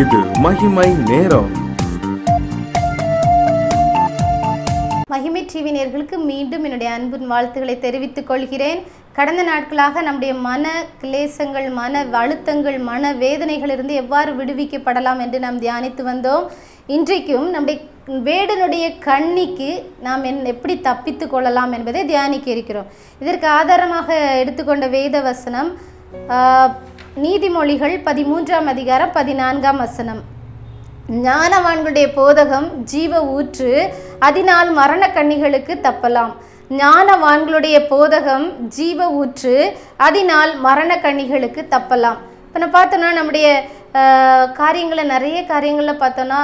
இது மகிமை நேரம். மகிமை டிவி நேயர்களுக்கு மீண்டும் என்னுடைய அன்பின் வாழ்த்துக்களை தெரிவித்துக் கொள்கிறேன். கடந்த நாட்களாக நம்முடைய மன கிளேசங்கள், மன அழுத்தங்கள், மன வேதனைகளிலிருந்து எவ்வாறு விடுவிக்கப்படலாம் என்று நாம் தியானித்து வந்தோம். இன்றைக்கும் நம்முடைய வேடனுடைய கண்ணிக்கு நாம் எப்படி தப்பித்து கொள்ளலாம் என்பதை தியானிக்க இருக்கிறோம். இதற்கு ஆதாரமாக எடுத்துக்கொண்ட வேத வசனம் நீதிமொழிகள் 13ஆம் அதிகாரம் 14ஆம் வசனம். ஞானவான்களுடைய போதகம் ஜீவ ஊற்று, அதனால் மரண கண்ணிகளுக்கு தப்பலாம். ஞானவான்களுடைய போதகம் ஜீவ ஊற்று, அதனால் மரண கண்ணிகளுக்கு தப்பலாம். இப்போ நான் பார்த்தோன்னா நம்முடைய காரியங்களை நிறைய காரியங்களில் பார்த்தோன்னா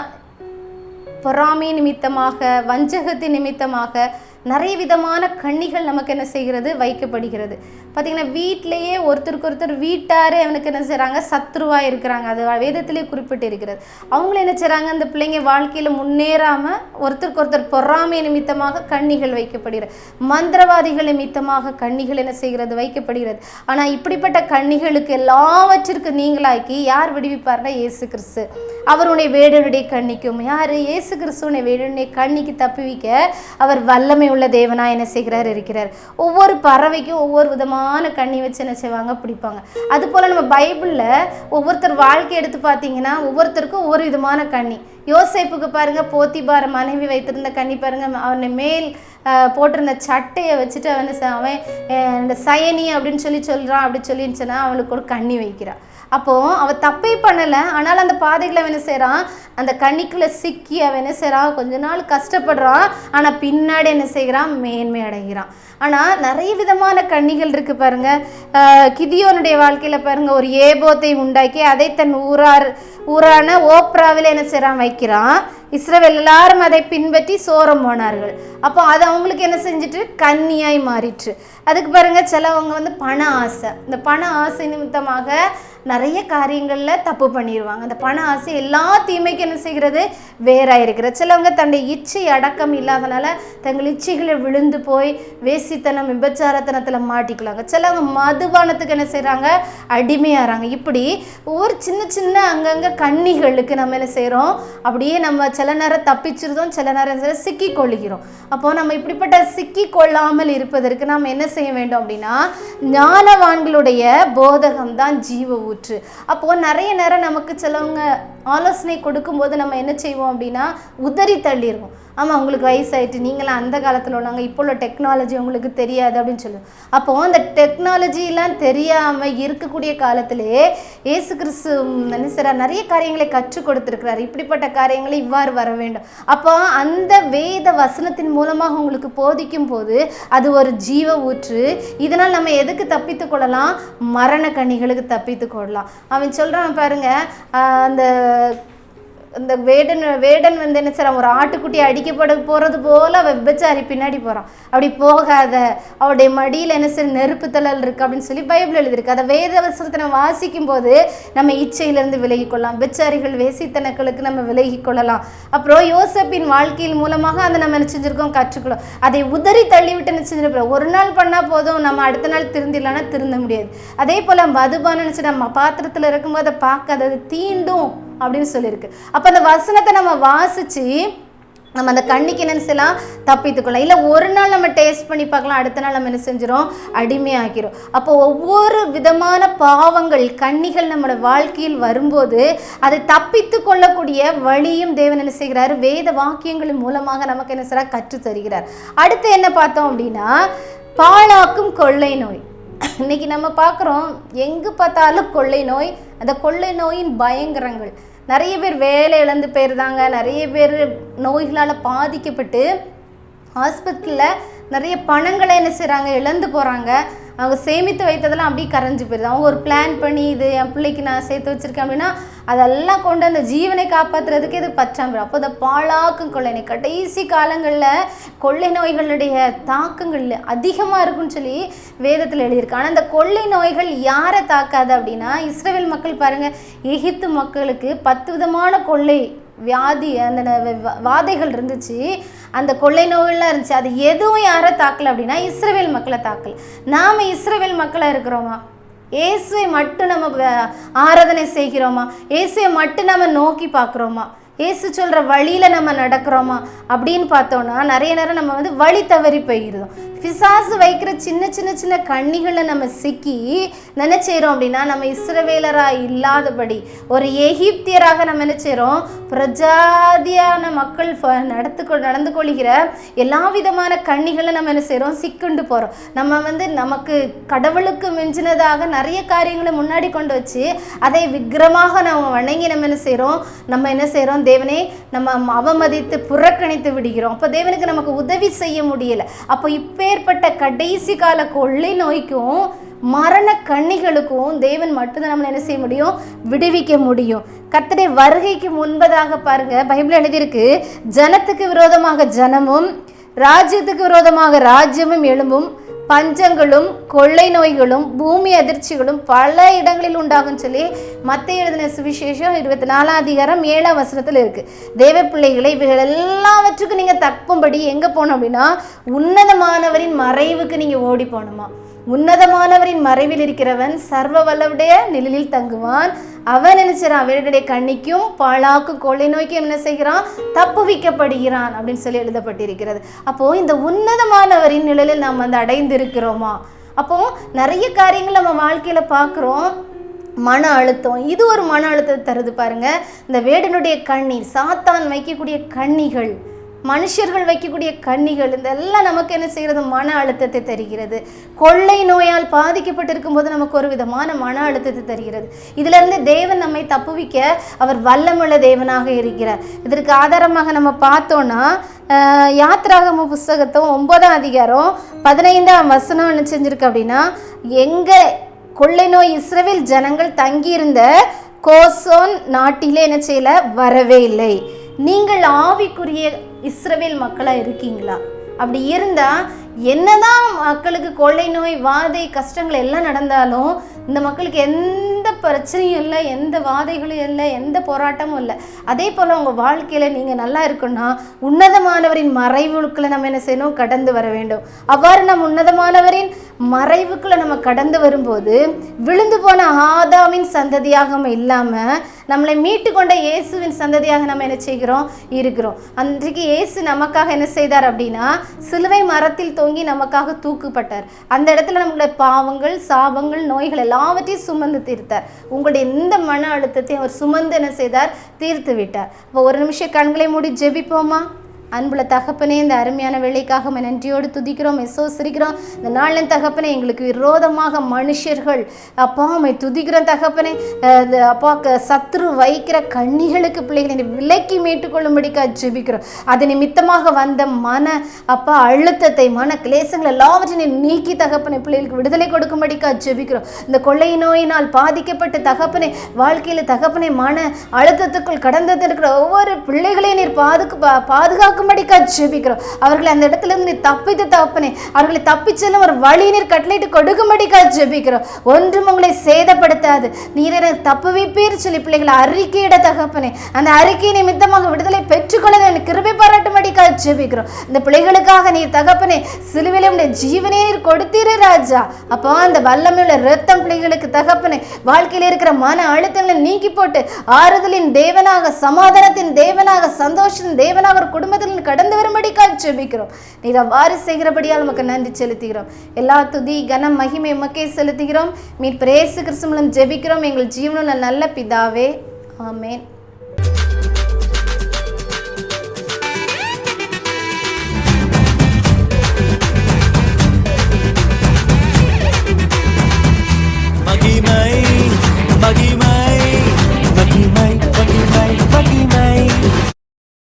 பொறாமை நிமித்தமாக, வஞ்சகத்தின் நிமித்தமாக நிறைய விதமான கண்ணிகள் நமக்கு என்ன செய்கிறது, வைக்கப்படுகிறது. பார்த்திங்கன்னா வீட்டிலையே ஒருத்தருக்கு ஒருத்தர் வீட்டாரே அவனுக்கு என்ன செய்கிறாங்க, சத்ருவாக இருக்கிறாங்க. அது வேதத்திலே குறிப்பிட்டு இருக்கிறது. அவங்களும் என்ன செய்கிறாங்க, அந்த பிள்ளைங்க வாழ்க்கையில் முன்னேறாமல் ஒருத்தருக்கு ஒருத்தர் பொறாமை நிமித்தமாக கண்ணிகள் வைக்கப்படுகிறது. மந்திரவாதிகள் நிமித்தமாக கண்ணிகள் என்ன செய்கிறது, வைக்கப்படுகிறது. ஆனால் இப்படிப்பட்ட கண்ணிகளுக்கு எல்லாவற்றிற்கு நீங்களாக்கி யார் விடுவிப்பார்னா இயேசு கிறிஸ்து. அவருடைய வேடனுடைய கண்ணிக்கும் யார், இயேசு கிறிஸ்துவனுடைய வேடனுடைய கண்ணிக்கு தப்புவிக்க அவர் வல்லமை உள்ள தேவனா என்ன செய்கிறார், இருக்கிறார். ஒவ்வொரு பறவைக்கும் ஒவ்வொரு விதமான கண்ணி வச்சு என்ன செய்வாங்க, பிடிப்பாங்க. அது போல் நம்ம பைபிளில் ஒவ்வொருத்தர் வாழ்க்கை எடுத்து பார்த்தீங்கன்னா ஒவ்வொருத்தருக்கும் ஒவ்வொரு விதமான கண்ணி. யோசேப்புக்கு பாருங்க, போத்திபார மனைவி வைத்திருந்த கண்ணி பாருங்க, அவனை மேல் போட்டிருந்த சட்டையை வச்சுட்டு அவன் இந்த சயனி அப்படின்னு சொல்கிறான். அப்படி சொல்லிச்சுன்னா அவனுக்கு ஒரு கண்ணி வைக்கிறான். அப்போது அவன் தப்பே பண்ணலை, ஆனால் அந்த பாதைகளை அவன் என்ன செய்கிறான், அந்த கண்ணிக்குள்ளே சிக்கி அவன் என்ன செய்கிறான், கொஞ்ச நாள் கஷ்டப்படுறான். ஆனால் பின்னாடி என்ன செய்கிறான், மேன்மை அடைகிறான். ஆனால் நிறைய விதமான கண்ணிகள் இருக்குது பாருங்கள். கிதியோனுடைய வாழ்க்கையில் பாருங்கள், ஒரு ஏபோத்தை உண்டாக்கி அதை தன் ஊரான ஓப்ராவில் என்ன செய்கிறான், வைக்கிறான். இஸ்ரவேல் எல்லாரும் அதை பின்பற்றி சோரம் போனார்கள். அப்போ அது அவங்களுக்கு என்ன செஞ்சுட்டு கன்னியாய் மாறிற்று. அதுக்கு பாருங்கள், சிலவங்க பண ஆசை, இந்த பண ஆசை நிமித்தமாக நிறைய காரியங்களில் தப்பு பண்ணிடுவாங்க. அந்த பண ஆசை எல்லா தீமைக்கும் என்ன செய்கிறது, வேறாக இருக்கிறது. சிலவங்க தன்னுடைய இச்சை அடக்கம் இல்லாதனால தங்கள் இச்சைகளை விழுந்து போய் வேசித்தனம், விபச்சாரத்தனத்தில் மாட்டிக்கலாங்க. சிலவங்க மதுபானத்துக்கு என்ன செய்கிறாங்க, அடிமையாகிறாங்க. இப்படி ஒவ்வொரு சின்ன சின்ன அங்கங்கே கண்ணிகளுக்கு நம்ம என்ன செய்கிறோம், அப்படியே நம்ம சில நேரம் தப்பிச்சிருந்தோம், சில நேரம் சிக்கி கொள்ளுகிறோம். அப்போது நம்ம இப்படிப்பட்ட சிக்கி கொள்ளாமல் இருப்பதற்கு நாம் என்ன செய்ய வேண்டும் அப்படின்னா, ஞானவான்களுடைய போதகம் தான் ஜீவ ஊற்று. அப்போது நிறைய நேரம் நமக்கு சிலவங்க ஆலோசனை கொடுக்கும்போது நம்ம என்ன செய்வோம் அப்படின்னா, உதறி தள்ளிடுவோம். ஆமாம், உங்களுக்கு வயசாயிட்டு, நீங்களாம் அந்த காலத்தில் உள்ளவங்க, இப்போ உள்ள டெக்னாலஜி உங்களுக்கு தெரியாது அப்படின்னு சொல்லுவோம். அப்போது அந்த டெக்னாலஜிலாம் தெரியாமல் இருக்கக்கூடிய காலத்திலே இயேசு கிறிஸ்து என்ன செய்கிறார், நிறைய காரியங்களை கற்றுக் கொடுத்துருக்கிறார். இப்படிப்பட்ட காரியங்களை இவ்வாறு வர வேண்டும். அப்போ அந்த வேத வசனத்தின் மூலமாக உங்களுக்கு போதிக்கும் போது அது ஒரு ஜீவ ஊற்று. இதனால் நம்ம எதுக்கு தப்பித்து கொள்ளலாம், மரண கண்ணிகளுக்கு தப்பித்து கொள்ளலாம். அவன் சொல்கிறான் பாருங்கள், அந்த வேடன் என்ன செய்றான், ஒரு ஆட்டுக்குட்டி அடிக்கப்பட போகிறது போல் அவள் விபச்சாரி பின்னாடி போகிறான். அப்படி போகாத, அவளுடைய மடியில் என்ன செய்ய நெருப்பு தழல் இருக்குது அப்படின்னு சொல்லி பைபிள் எழுதியிருக்கு. அதை வேத வசனத்தை நம்ம வாசிக்கும் போது நம்ம இச்சையிலேருந்து விலகி கொள்ளலாம். விபச்சாரிகள், வேசித்தனங்களுக்கு நம்ம விலகி கொள்ளலாம். அப்புறம் யோசேப்பின் வாழ்க்கையின் மூலமாக அதை நம்ம என்ன செஞ்சுருக்கோம், கற்றுக்கலாம். அதை உதறி தள்ளிவிட்டு என்ன செஞ்சிருப்போம், ஒரு நாள் பண்ணால் போதும், நம்ம அடுத்த நாள் திருந்திடலான்னா திருந்த முடியாது. அதே போல் மதுபானம் நினச்சி நம்ம பாத்திரத்தில் இருக்கும்போது அதை பார்க்காது, அது தீண்டும் அப்படின்னு சொல்லியிருக்கு. அப்போ அந்த வசனத்தை நம்ம வாசித்து நம்ம அந்த கண்ணிக்கு என்ன செய்யலாம், தப்பித்துக்கலாம். இல்லை ஒரு நாள் நம்ம டேஸ்ட் பண்ணி பார்க்கலாம், அடுத்த நாள் நம்ம என்ன செஞ்சிடும், அடிமையாக்கிறோம். அப்போ ஒவ்வொரு விதமான பாவங்கள், கண்ணிகள் நம்மளோட வாழ்க்கையில் வரும்போது அதை தப்பித்து கொள்ளக்கூடிய வழியும் தேவன் என்ன செய்கிறார், வேத வாக்கியங்களின் மூலமாக நமக்கு என்ன செய்கிறார், கற்று தருகிறார். அடுத்து என்ன பார்த்தோம் அப்படின்னா, பாழாக்கும் கொள்ளை நோய். இன்னைக்கு நம்ம பார்க்குறோம், எங்கே பார்த்தாலும் கொள்ளை நோய். அந்த கொள்ளை நோயின் பயங்கரங்கள், நிறைய பேர் வேலை இழந்து போயிருந்தாங்க, நிறைய பேர் நோய்களால் பாதிக்கப்பட்டு ஹாஸ்பிட்டலில் நிறைய பணங்களை என்ன செய்கிறாங்க, இழந்து போகிறாங்க. அவங்க சேமித்து வைத்ததெல்லாம் அப்படியே கரைஞ்சி போயிடுது. அவங்க ஒரு பிளான் பண்ணி, இது என் பிள்ளைக்கு நான் சேர்த்து வச்சுருக்கேன் அப்படின்னா அதெல்லாம் கொண்டு அந்த ஜீவனை காப்பாற்றுறதுக்கு இது பற்றாமல். அப்போ இந்த பாழாக்கும் கொள்ளை நோய், கடைசி காலங்களில் கொள்ளை நோய்களுடைய தாக்கங்கள் அதிகமாக இருக்குன்னு சொல்லி வேதத்தில் எழுதியிருக்கு. ஆனால் அந்த கொள்ளை நோய்கள் யாரை தாக்காது அப்படின்னா, இஸ்ரவேல் மக்கள் பாருங்கள், எகிப்து மக்களுக்கு 10 விதமான கொள்ளை வியாதி, அந்த வாதைகள் இருந்துச்சு. அந்த கொள்ளை நோயெல்லாம் இருந்துச்சு. அது எதுவும் யாரை தாக்கலை அப்படின்னா இஸ்ரவேல் மக்களை தாக்கலை. நாம் இஸ்ரவேல் மக்களாக இருக்கிறோமா? இயேசுவை மட்டும் நம்ம ஆராதனை செய்கிறோமா? இயேசுவை மட்டும் நம்ம நோக்கி பார்க்குறோமா? இயேசு சொல்கிற வழியில் நம்ம நடக்கிறோமா அப்படின்னு பார்த்தோன்னா நிறைய நேரம் நம்ம வழி தவறி போயிடுறோம். பிசாசு வைக்கிற சின்ன சின்ன சின்ன கண்ணிகளை நம்ம சிக்கி என்ன செய்கிறோம் அப்படின்னா, நம்ம இஸ்ரவேலராக இல்லாதபடி ஒரு எகிப்தியராக நம்ம என்ன செய்கிறோம், பிரஜாதியான மக்கள் நடந்து கொள்கிற எல்லா விதமான கண்ணிகளை நம்ம என்ன செய்கிறோம், சிக்குண்டு போகிறோம். நம்ம நமக்கு கடவுளுக்கு மிஞ்சினதாக நிறைய காரியங்களை முன்னாடி கொண்டு வச்சு அதை விக்கிரமாக நம்ம வணங்கி நம்ம என்ன செய்கிறோம், தேவனே நம்ம அவமதித்து புறக்கணித்து விடுகிறோம். அப்போ தேவனுக்கு நமக்கு உதவி செய்ய முடியலை. அப்போ இப்பேற்பட்ட கடைசி கால கொள்ளை நோய்க்கும் மரண கண்ணிகளுக்கும் தேவன் மட்டும்தான் நம்மளை என்ன செய்ய முடியும், விடுவிக்க முடியும். கர்த்தருடைய வருகைக்கு முன்பதாக பாருங்க, பைபிள் எழுதியிருக்கு, ஜனத்துக்கு விரோதமாக ஜனமும் ராஜ்யத்துக்கு விரோதமாக ராஜ்யமும் எழும்பும், பஞ்சங்களும் கொள்ளை நோய்களும் பூமி அதிர்ச்சிகளும் பல இடங்களில் உண்டாகும் சொல்லி மத்தேயு எழுதின சுவிசேஷம் 24:7 இருக்கு. தேவ பிள்ளைகளை இவைகள் எல்லாவற்றுக்கும் நீங்க தப்பும்படி எங்க போனோம் அப்படின்னா, உன்னதமானவரின் மறைவுக்கு நீங்க ஓடி போகணுமா? உன்னதமானவரின் மறைவில் இருக்கிறவன் சர்வ வல்லவுடைய நிழலில் தங்குவான். அவன் நினைச்சான் அவருடைய கண்ணிக்கும் பாழாக்கும் கொள்ளை நோய்க்கும் என்ன செய்கிறான், தப்புவிக்கப்படுகிறான் அப்படின்னு சொல்லி எழுதப்பட்டிருக்கிறது. அப்போ இந்த உன்னதமானவரின் நிழலில் நாம் அடைந்திருக்கிறோமா? அப்போ நிறைய காரியங்கள் நம்ம வாழ்க்கையில பார்க்குறோம். மன அழுத்தம், இது ஒரு மன அழுத்தத்தை தருது பாருங்க. இந்த வேடனுடைய கண்ணீர், சாத்தான் வைக்கக்கூடிய கண்ணிகள், மனுஷர்கள் வைக்கக்கூடிய கண்ணிகள், இதெல்லாம் நமக்கு என்ன செய்கிறது, மன அழுத்தத்தை தருகிறது. கொள்ளை நோயால் பாதிக்கப்பட்டிருக்கும் போது நமக்கு ஒரு விதமான மன அழுத்தத்தை தருகிறது. இதிலிருந்து தேவன் நம்மை தப்புவிக்க அவர் வல்லமுள்ள தேவனாக இருக்கிறார். இதற்கு ஆதாரமாக நம்ம பார்த்தோன்னா, யாத்ராகம புஸ்தகத்தும் 9:15 என்ன செஞ்சிருக்கு அப்படின்னா, எங்க கொள்ளை நோய் இஸ்ரவேல் ஜனங்கள் தங்கியிருந்த கோசோன் நாட்டிலே என்ன செய்யல, வரவே இல்லை. நீங்கள் ஆவிக்குரிய இஸ்ரவேல் மக்களாக இருக்கீங்களா? அப்படி இருந்தால் என்னதான் மக்களுக்கு கொள்ளை நோய் வாதை கஷ்டங்கள் எல்லாம் நடந்தாலும் இந்த மக்களுக்கு எந்த பிரச்சனையும் இல்லை, எந்த வாதைகளும் இல்லை, எந்த போராட்டமும் இல்லை. அதே போல் உங்கள் வாழ்க்கையில் நீங்கள் நல்லா இருக்குன்னா உன்னதமானவரின் மறைவுக்குள்ளே நம்ம என்ன செய்யணும், கடந்து வர வேண்டும். அவ்வாறு நம்ம உன்னதமானவரின் மறைவுக்குள்ளே நம்ம கடந்து வரும்போது விழுந்து போன ஆதாமின் சந்ததியாக நம்ம இல்லாமல் நம்மளை மீட்டு கொண்ட இயேசுவின் சந்ததியாக நம்ம என்ன செய்கிறோம், இருக்கிறோம். அன்றைக்கு இயேசு நமக்காக என்ன செய்தார் அப்படின்னா, சிலுவை மரத்தில் தொங்கி நமக்காக தூக்கப்பட்டார். அந்த இடத்துல நம்மளுடைய பாவங்கள், சாபங்கள், நோய்கள் எல்லாவற்றையும் சுமந்து தீர்த்தார். உங்களுடைய இந்த மன அழுத்தத்தை அவர் சுமந்து என்ன செய்தார், தீர்த்து விட்டார். இப்போ ஒரு நிமிஷம் கண்களை மூடி ஜெபிப்போமா? அன்புள்ள தகப்பனே, இந்த அருமையான வேலைக்காக நன்றியோடு துதிக்கிறோம், சிரிக்கிறோம். இந்த நாளின் தகப்பனே, எங்களுக்கு விரோதமாக மனுஷர்கள் அப்பா அம்மை துதிக்கிறோம் தகப்பனே. அப்பா சத்ரு வைக்கிற கண்ணிகளுக்கு பிள்ளைகளை விலைக்கு மீட்டுக்கொள்ளும்படிக்கா ஜெபிக்கிறோம். அது நிமித்தமாக வந்த மன அப்பா அழுத்தத்தை, மன கிளேசங்கள் எல்லாவற்றையும் நீக்கி தகப்பனை பிள்ளைகளுக்கு விடுதலை கொடுக்கும்படிக்கா ஜெபிக்கிறோம். இந்த கொள்ளை நோயினால் பாதிக்கப்பட்டு தகப்பனை வாழ்க்கையில் தகப்பனை மன அழுத்தத்துக்குள் கடந்து இருக்கிற ஒவ்வொரு பிள்ளைகளையும் நீர் பாதுகாக்க ஜெபிக்கிறோம். அவர்களை அந்த இடத்துல இருந்து தப்பித்து தகப்பனே, அவர்களை தப்பிச்செல்லும் ஒரு வழி நீர் கட்டளையிட்டு கொடுக்கும்படிக்கா ஜெபிக்கிறோம். ஒன்றும் உங்களை சேதப்படுத்தாது, நீர் எனக்கு தப்பு வைப்பீர் சொல்லி பிள்ளைகளை அறிக்கையிட தகப்பனே, அந்த அறிக்கை நிமித்தமாக விடுதலை பெற்றுக்கொள்ள எனக்கு கிருபை பாராட்டும்படிக்கா ஜெபிக்கிறோம். இந்த பிள்ளைகளுக்காக நீர் தகப்பனே சிலுவையிலே உடைய ஜீவனே நீர் கொடுத்தீரே ராஜா. அப்போ அந்த வல்லமையுள்ள இரத்தம் பிள்ளைகளுக்கு தகப்பனே வாழ்க்கையில் இருக்கிற மன அழுத்தங்களை நீக்கி போட்டு ஆறுதலின் தேவனாக, சமாதானத்தின் தேவனாக, சந்தோஷத்தின் தேவனாக ஒரு குடும்பத்தில் கடந்து வரும்படிக்காக ஜெபிக்கிறோம். நீர் அவ்வாறு செய்கிறபடியால் நமக்கு நன்றி செலுத்துகிறோம். எல்லா துதி கனம் மகிமை உமக்கே செலுத்துகிறோம். மீட்பர் இயேசு கிறிஸ்து மூலம் ஜெபிக்கிறோம் எங்கள் ஜீவனுள்ள நல்ல பிதாவே, ஆமென். மகிமை மகிமை